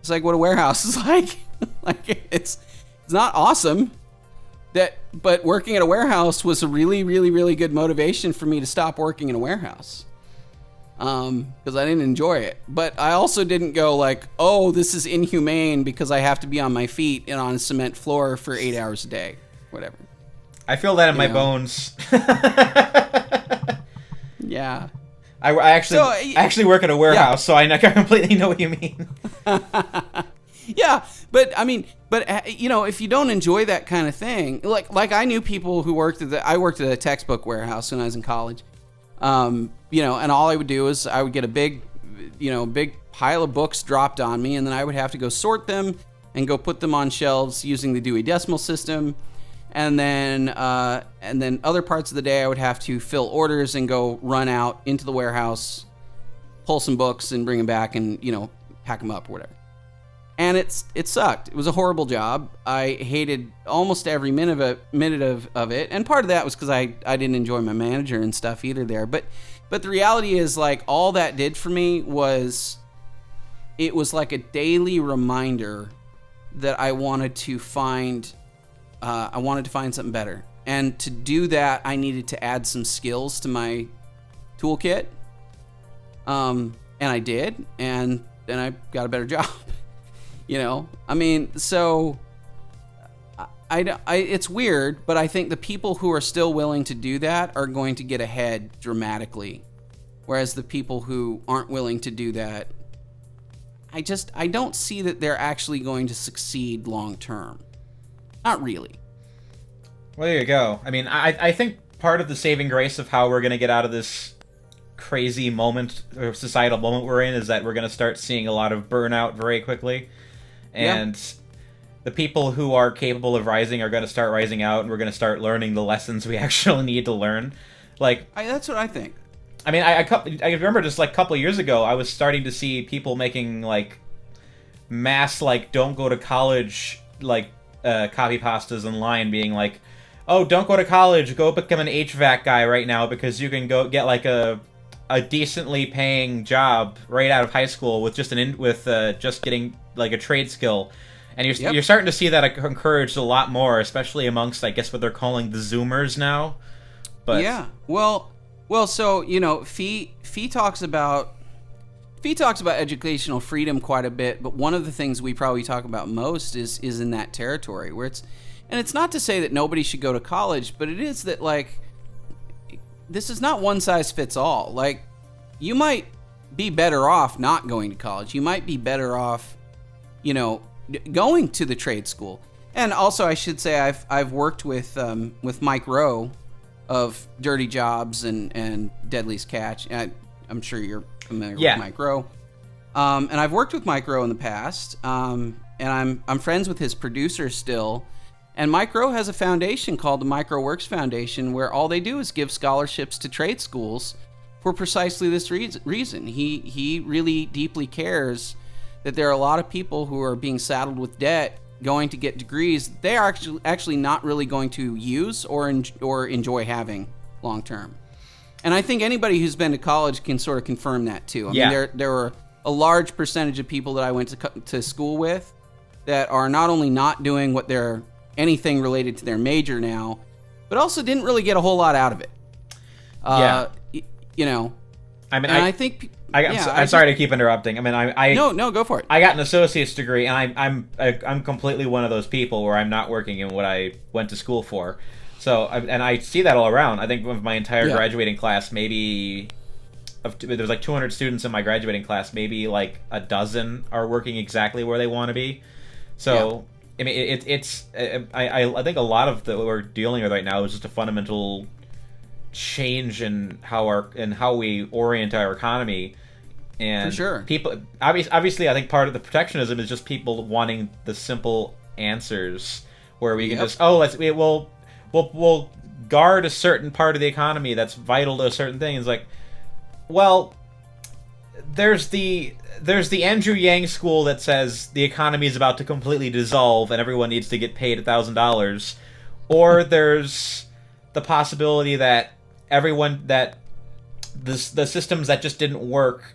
like what a warehouse is like. Like, it's not awesome. But working at a warehouse was a really, really, really good motivation for me to stop working in a warehouse. Because I didn't enjoy it. But I also didn't go like, oh, this is inhumane because I have to be on my feet and on a cement floor for 8 hours a day. Whatever. I feel that in my bones. Yeah. I actually work at a warehouse, so I completely know what you mean. Yeah, but I mean, you know, if you don't enjoy that kind of thing, like I knew people who worked I worked at a textbook warehouse when I was in college. You know, and all I would do is I would get a big pile of books dropped on me, and then I would have to go sort them and go put them on shelves using the Dewey Decimal System. And then other parts of the day I would have to fill orders and go run out into the warehouse, pull some books and bring them back and, you know, pack them up or whatever. And it sucked. It was a horrible job. I hated almost every minute of it. And part of that was because I didn't enjoy my manager and stuff either there. But the reality is, like, all that did for me was, it was like a daily reminder that I wanted to find something better. And to do that, I needed to add some skills to my toolkit. And I did. And then I got a better job. You know, I mean, so it's weird, but I think the people who are still willing to do that are going to get ahead dramatically. Whereas the people who aren't willing to do that, I don't see that they're actually going to succeed long term. Not really. Well, there you go. I mean, I think part of the saving grace of how we're going to get out of this crazy moment, or societal moment we're in, is that we're going to start seeing a lot of burnout very quickly. And the people who are capable of rising are going to start rising out, and we're going to start learning the lessons we actually need to learn. Like, that's what I think. I mean, I remember just like a couple of years ago, I was starting to see people making like mass, like, don't go to college, like, copy pastas online, being like, oh, don't go to college, go become an HVAC guy right now, because you can go get like a decently paying job right out of high school with just just getting like a trade skill. And you're starting to see that encouraged a lot more, especially amongst, I guess, what they're calling the Zoomers now. But yeah, well, so, you know, FEE talks about educational freedom quite a bit, but one of the things we probably talk about most is in that territory where it's not to say that nobody should go to college, but it is that, like, this is not one size fits all. Like, you might be better off not going to college. You might be better off, you know, going to the trade school. And also, I should say, I've worked with Mike Rowe of Dirty Jobs and Deadliest Catch. I'm sure you're familiar with Mike Rowe. And I've worked with Mike Rowe in the past. And I'm friends with his producer still. And Micro has a foundation called the Micro Works Foundation, where all they do is give scholarships to trade schools for precisely this reason. He really deeply cares that there are a lot of people who are being saddled with debt going to get degrees they are actually not really going to use or enjoy having long term. And I think anybody who's been to college can sort of confirm that too. I mean, there were a large percentage of people that I went to school with that are not only not doing what they're anything related to their major now, but also didn't really get a whole lot out of it. You know, I mean, I think I'm sorry to keep interrupting. I mean, no, go for it. I got an associate's degree, and I'm completely one of those people where I'm not working in what I went to school for. So, and I see that all around. I think of my entire graduating class, maybe there's like 200 students in my graduating class. Maybe like a dozen are working exactly where they want to be. So, I mean, I think a lot of what we're dealing with right now is just a fundamental change in how we orient our economy. And for sure, people obviously I think part of the protectionism is just people wanting the simple answers where we can just we'll guard a certain part of the economy that's vital to a certain thing. It's like, well, there's the Andrew Yang school that says the economy is about to completely dissolve and everyone needs to get paid $1,000, or there's the possibility that the systems that just didn't work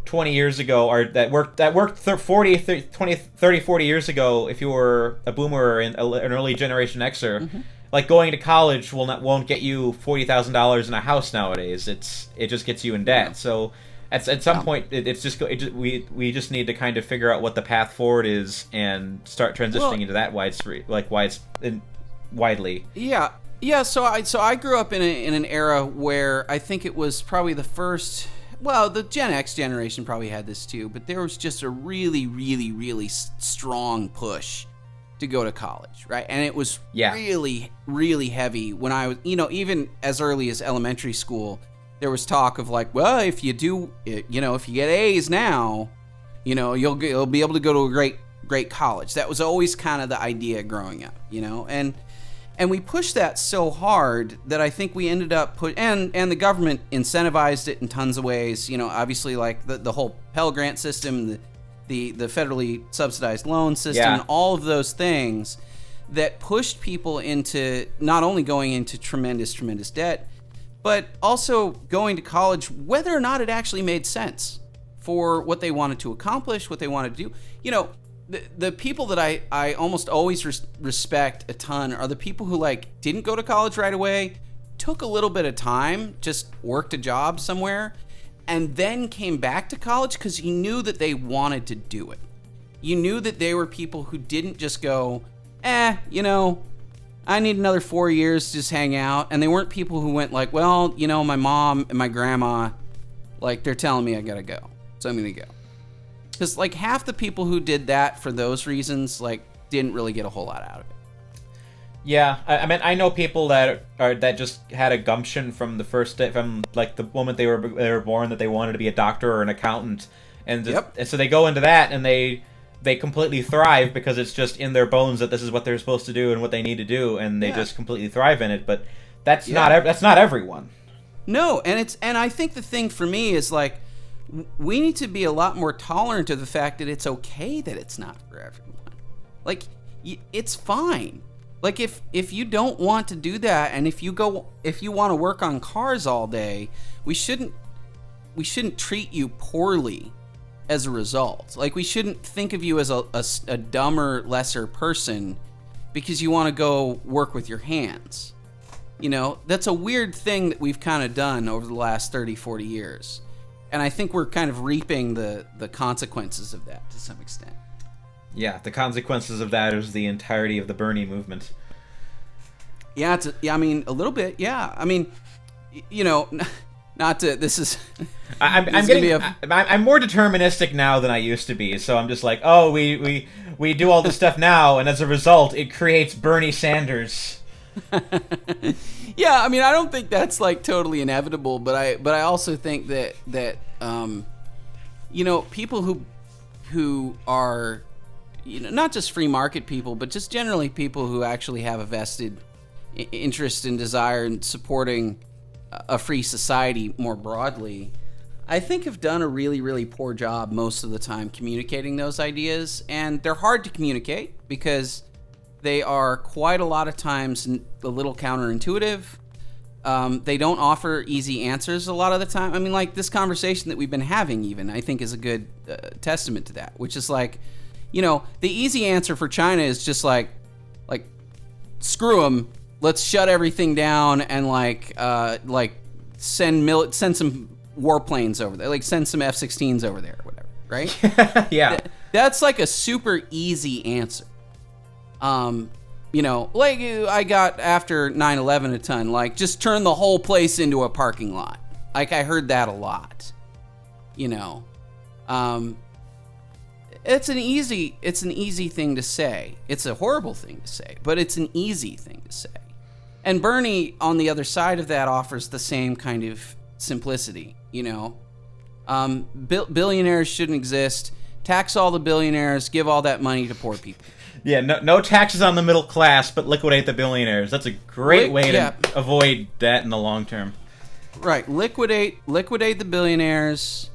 20 years ago or that worked 30, 40 years ago, if you were a boomer or an early generation Xer, like going to college won't get you $40,000 in a house nowadays. It just gets you in debt. So at some point we just need to kind of figure out what the path forward is and start transitioning into that widely. Yeah, so I grew up in an era where I think it was probably the first. Well, the Gen X generation probably had this too, but there was just a really, really, really strong push to go to college, right? And it was really, really heavy when I was, even as early as elementary school. There was talk of like, well, if you get A's now, you'll be able to go to a great college. That was always kind of the idea growing up, and we pushed that so hard that I think we ended up and the government incentivized it in tons of ways. Obviously like the whole Pell Grant system, the federally subsidized loan system, all of those things that pushed people into not only going into tremendous debt, but also going to college, whether or not it actually made sense for what they wanted to accomplish, what they wanted to do. The people that I almost always respect a ton are the people who didn't go to college right away, took a little bit of time, just worked a job somewhere, and then came back to college because you knew that they wanted to do it. You knew that they were people who didn't just go, I need another 4 years to just hang out. And they weren't people who went like, well, my mom and my grandma, they're telling me I gotta go, so I'm gonna go. Because half the people who did that for those reasons didn't really get a whole lot out of it. Yeah, I mean, I know people that just had a gumption from the first day, from the moment they were born, that they wanted to be a doctor or an accountant, and so they go into that and they completely thrive because it's just in their bones that this is what they're supposed to do and what they need to do, and they just completely thrive in it. But that's not everyone. No, and I think the thing for me is we need to be a lot more tolerant of the fact that it's okay that it's not for everyone. It's fine. If you don't want to do that, and if you want to work on cars all day, we shouldn't treat you poorly as a result. We shouldn't think of you as a dumber, lesser person because you want to go work with your hands. That's a weird thing that we've kind of done over the last 30, 40 years. And I think we're kind of reaping the consequences of that to some extent. Yeah, the consequences of that is the entirety of the Bernie movement. Yeah, I mean, a little bit, yeah. I mean, not to, this is... I'm more deterministic now than I used to be, so I'm just like, oh, we do all this stuff now, and as a result, it creates Bernie Sanders. Yeah, I mean, I don't think that's totally inevitable, but I also think that people who are not just free market people, but just generally people who actually have a vested interest and desire in supporting a free society more broadly, I think have done a really, really poor job most of the time communicating those ideas. And they're hard to communicate because they are quite a lot of times a little counterintuitive. They don't offer easy answers a lot of the time. I mean, like this conversation that we've been having even, I think is a good testament to that, which is like, the easy answer for China is just like screw them. Let's shut everything down and send some warplanes over there, like send some F-16s over there or whatever, right? Yeah. That's like a super easy answer. Like I got after 9/11 a ton, like just turn the whole place into a parking lot. Like I heard that a lot, It's an easy thing to say. It's a horrible thing to say, but it's an easy thing to say. And Bernie, on the other side of that, offers the same kind of simplicity, Billionaires shouldn't exist. Tax all the billionaires. Give all that money to poor people. Yeah, no taxes on the middle class, but liquidate the billionaires. That's a great way to avoid that in the long term. Right. Liquidate the billionaires.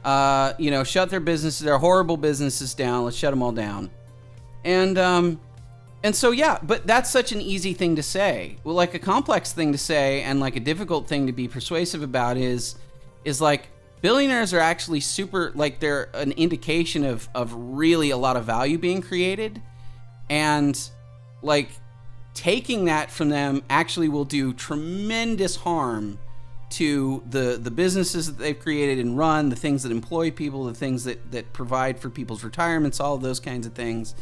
Shut their businesses, their horrible businesses down. Let's shut them all down. And so, but that's such an easy thing to say. Well, like a complex thing to say and like a difficult thing to be persuasive about is like billionaires are actually super, like they're an indication of really a lot of value being created. And like taking that from them actually will do tremendous harm to the businesses that they've created and run, the things that employ people, the things that provide for people's retirements, all of those kinds of things.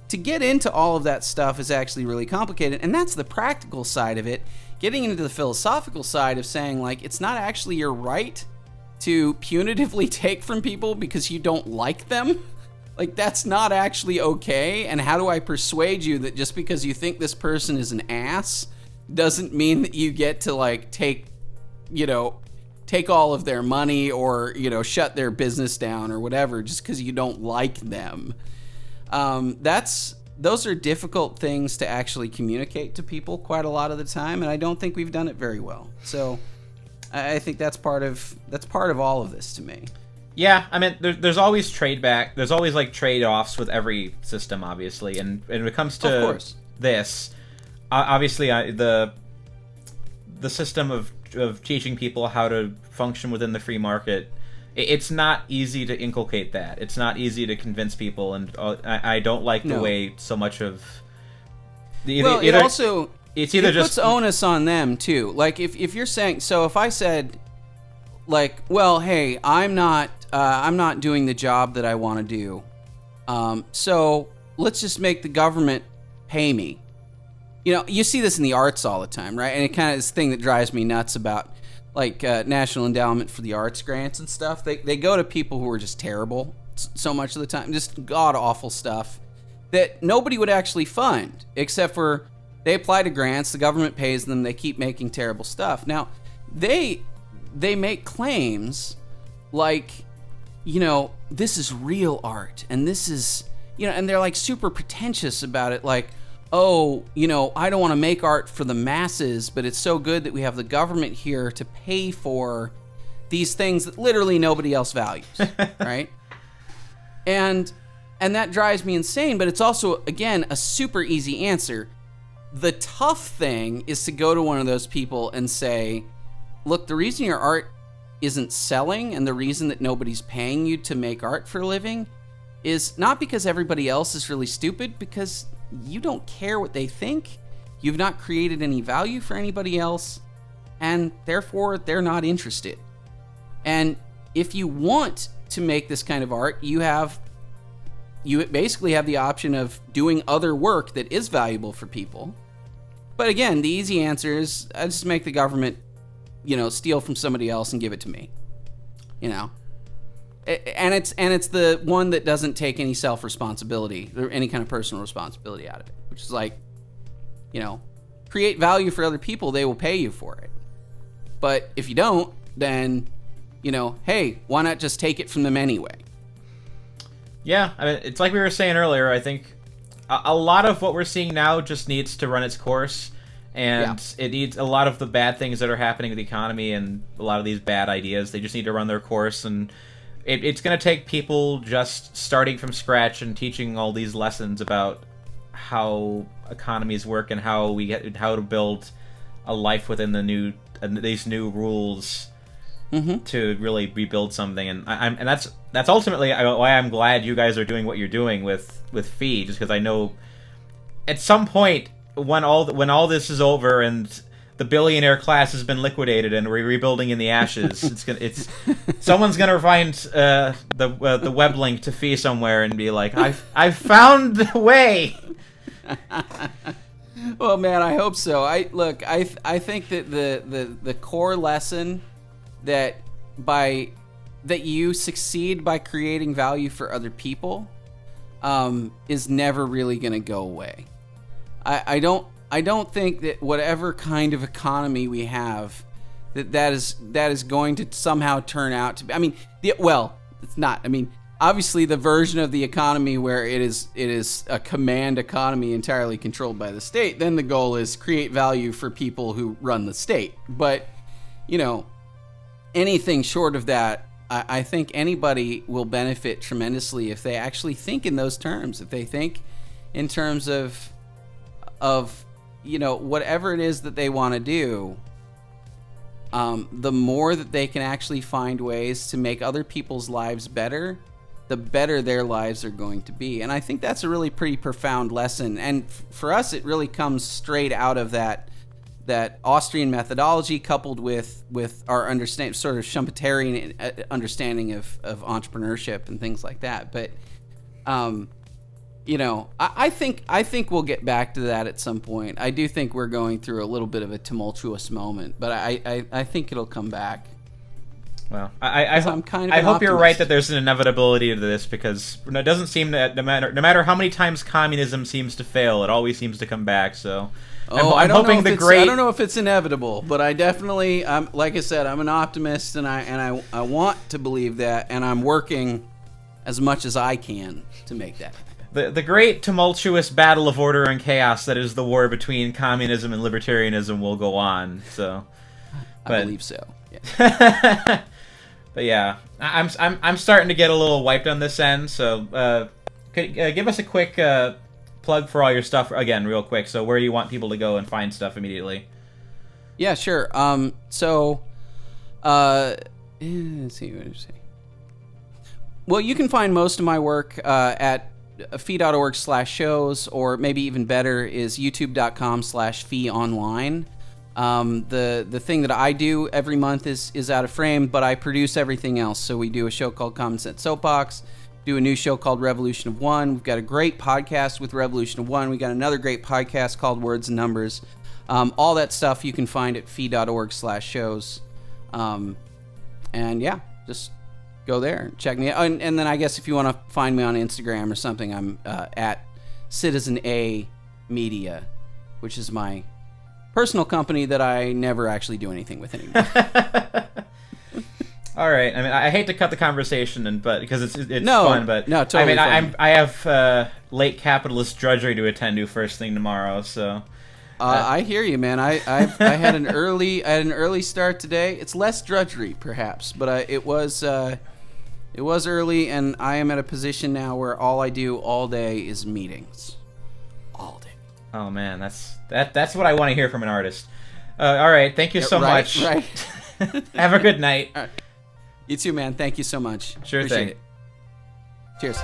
To get into all of that stuff is actually really complicated, and that's the practical side of it. Getting into the philosophical side of saying, like, it's not actually your right to punitively take from people because you don't like them. Like, that's not actually okay, and how do I persuade you that just because you think this person is an ass doesn't mean that you get to, like, take all of their money or, shut their business down or whatever just because you don't like them. Those are difficult things to actually communicate to people quite a lot of the time, and I don't think we've done it very well. So I think that's part of all of this to me. Yeah, I mean, there's always there's always like trade-offs with every system, obviously, and when it comes to this, obviously, the system of teaching people how to function within the free market, it's not easy to inculcate that. It's not easy to convince people, and I don't like the way so much of it puts onus on them too. Like if you're saying, so if I said, like, well, hey, I'm not doing the job that I want to do, so let's just make the government pay me. You see this in the arts all the time, right? And it kind of is the thing that drives me nuts about, like, National Endowment for the Arts grants and stuff. They go to people who are just terrible so much of the time, just god-awful stuff that nobody would actually fund, except for they apply to grants, the government pays them, they keep making terrible stuff. Now, they make claims like, this is real art, and this is, and they're, like, super pretentious about it, like, oh, I don't want to make art for the masses, but it's so good that we have the government here to pay for these things that literally nobody else values, right? And that drives me insane, but it's also, again, a super easy answer. The tough thing is to go to one of those people and say, look, the reason your art isn't selling and the reason that nobody's paying you to make art for a living is not because everybody else is really stupid, because you don't care what they think, you've not created any value for anybody else, and therefore they're not interested. And if you want to make this kind of art, you basically have the option of doing other work that is valuable for people. But again, the easy answer is I just make the government, steal from somebody else and give it to me. And it's the one that doesn't take any self-responsibility or any kind of personal responsibility out of it, which is like, create value for other people, they will pay you for it. But if you don't, then, hey, why not just take it from them anyway? Yeah, I mean, it's like we were saying earlier. I think a lot of what we're seeing now just needs to run its course, and it needs a lot of the bad things that are happening with the economy and a lot of these bad ideas. They just need to run their course, and it's going to take people just starting from scratch and teaching all these lessons about how economies work and how to build a life within these new rules. Mm-hmm. To really rebuild something, and that's ultimately why I'm glad you guys are doing what you're doing with Fee, just because I know at some point when all this is over and the billionaire class has been liquidated and we're rebuilding in the ashes, someone's gonna find the web link to Fee somewhere and be like, I've found the way. Well, man, I hope so. I think that the core lesson that you succeed by creating value for other people is never really going to go away. I don't think that whatever kind of economy we have that is going to somehow turn out to be. I mean, it's not. I mean, obviously the version of the economy where it is a command economy entirely controlled by the state, then the goal is create value for people who run the state. But, anything short of that, I think anybody will benefit tremendously if they actually think in those terms. If they think in terms of whatever it is that they want to do, the more that they can actually find ways to make other people's lives better, the better their lives are going to be. And I think that's a really pretty profound lesson. And for us, it really comes straight out of that Austrian methodology, coupled with our understanding, sort of Schumpeterian understanding of entrepreneurship and things like that. But I think we'll get back to that at some point. I do think we're going through a little bit of a tumultuous moment, but I think it'll come back. Well, I hope you're right that there's an inevitability to this, because it doesn't seem that no matter how many times communism seems to fail, it always seems to come back. So. I don't know if it's inevitable, but I definitely, like I said, I'm an optimist, and I want to believe that, and I'm working as much as I can to make that. The great tumultuous battle of order and chaos that is the war between communism and libertarianism will go on. So, I believe so. Yeah. But yeah, I'm starting to get a little wiped on this end. So, give us a quick. Plug for all your stuff again real quick. So where do you want people to go and find stuff immediately? Yeah, sure. Let's see what to say. Well, you can find most of my work at fee.org/shows, or maybe even better is youtube.com/feeonline. The thing that I do every month is Out of Frame, but I produce everything else. So we do a show called Common Sense Soapbox, do a new show called Revolution of One. We've got a great podcast with Revolution of One. We got another great podcast called Words and Numbers. All that stuff you can find at fee.org/shows. And yeah, just go there and check me out. And then I guess if you want to find me on Instagram or something, I'm at Citizen A Media, which is my personal company that I never actually do anything with anymore. All right. I mean, I hate to cut the conversation, but because it's no, fun, but no, totally I have late capitalist drudgery to attend to first thing tomorrow. So I hear you, man. I had an early start today. It's less drudgery, perhaps, but it was early, and I am at a position now where all I do all day is meetings, all day. Oh man, that's what I want to hear from an artist. All right, thank you so much. Right. Have a good night. All right. You too, man. Thank you so much. Sure Appreciate thing. it. Cheers.